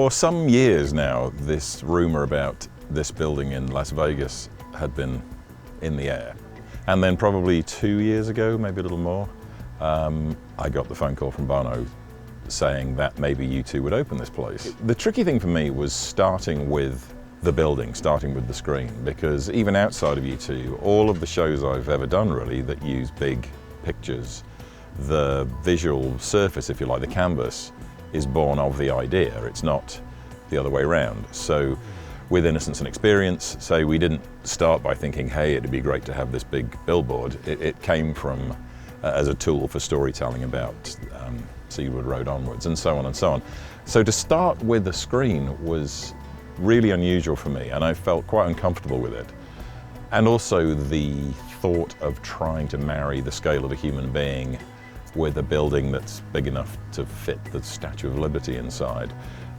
For some years now, this rumor about this building in Las Vegas had been in the air. And then probably 2 years ago, maybe a little more, I got the phone call from Bono saying that maybe U2 would open this place. The tricky thing for me was starting with the building, starting with the screen, because even outside of U2, all of the shows I've ever done really that use big pictures, the visual surface, if you like, the canvas, is born of the idea. It's not the other way around. So with Innocence and Experience, say, we didn't start by thinking, hey, it'd be great to have this big billboard. It came from as a tool for storytelling about Cedarwood Road onwards, and so on and so on. So to start with a screen was really unusual for me, and I felt quite uncomfortable with it. And also the thought of trying to marry the scale of a human being with a building that's big enough to fit the Statue of Liberty inside.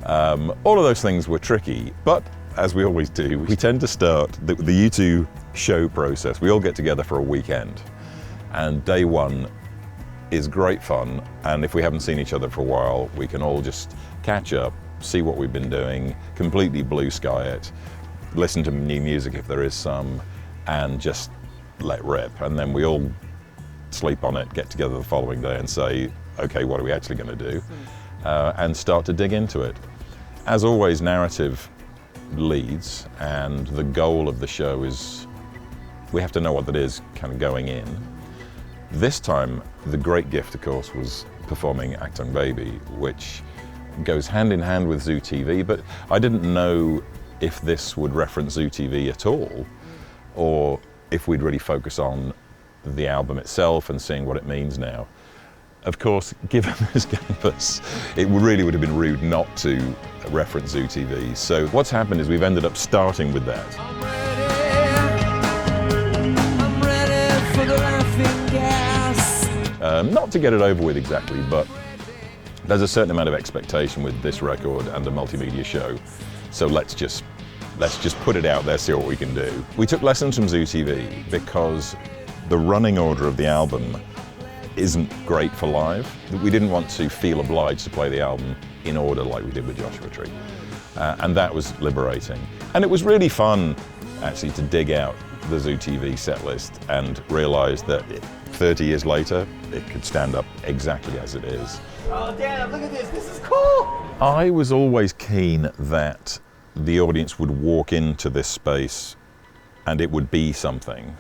All of those things were tricky, but as we always do, we tend to start the U2 show process. We all get together for a weekend, and day one is great fun, and if we haven't seen each other for a while, we can all just catch up, see what we've been doing, completely blue sky it, listen to new music if there is some, and just let rip. And then we all sleep on it, get together the following day and say, okay, what are we actually going to do? And start to dig into it. As always, narrative leads, and the goal of the show is we have to know what that is kind of going in. This time, the great gift, of course, was performing Achtung Baby, which goes hand in hand with Zoo TV, but I didn't know if this would reference Zoo TV at all, or if we'd really focus on the album itself and seeing what it means now. Of course, given this campus, it really would have been rude not to reference Zoo TV. So what's happened is we've ended up starting with that. I'm ready for the laughing gas. Not to get it over with exactly, but there's a certain amount of expectation with this record and a multimedia show. So let's just put it out there, see what we can do. We took lessons from Zoo TV because the running order of the album isn't great for live. We didn't want to feel obliged to play the album in order like we did with Joshua Tree. And that was liberating. And it was really fun, actually, to dig out the Zoo TV set list and realize that 30 years later, it could stand up exactly as it is. Oh, Dad, look at this. This is cool. I was always keen that the audience would walk into this space and it would be something.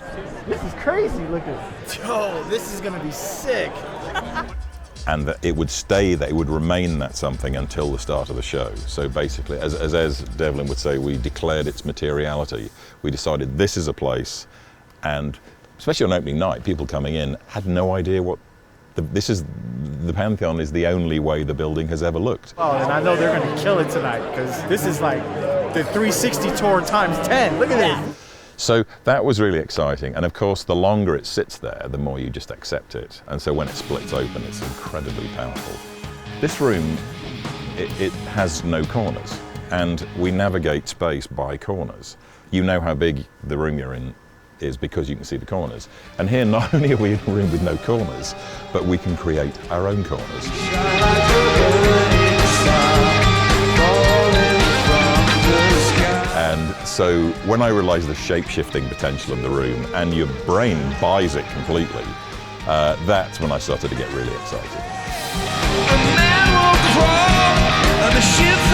This is crazy. Look at Yo, this is going to be sick. And that it would stay, that it would remain that something until the start of the show. So basically, as Devlin would say, we declared its materiality. We decided this is a place, and especially on opening night, people coming in had no idea what the Pantheon is the only way the building has ever looked. Oh, and I know they're going to kill it tonight, because this is like the 360 tour times 10. Look at this. So that was really exciting, and of course the longer it sits there, the more you just accept it, and so when it splits open, it's incredibly powerful. This room, it has no corners, and we navigate space by corners. You know how big the room you're in is because you can see the corners. And here, not only are we in a room with no corners, but we can create our own corners. And so when I realized the shape-shifting potential of the room, and your brain buys it completely, that's when I started to get really excited. A man will crawl, and the ship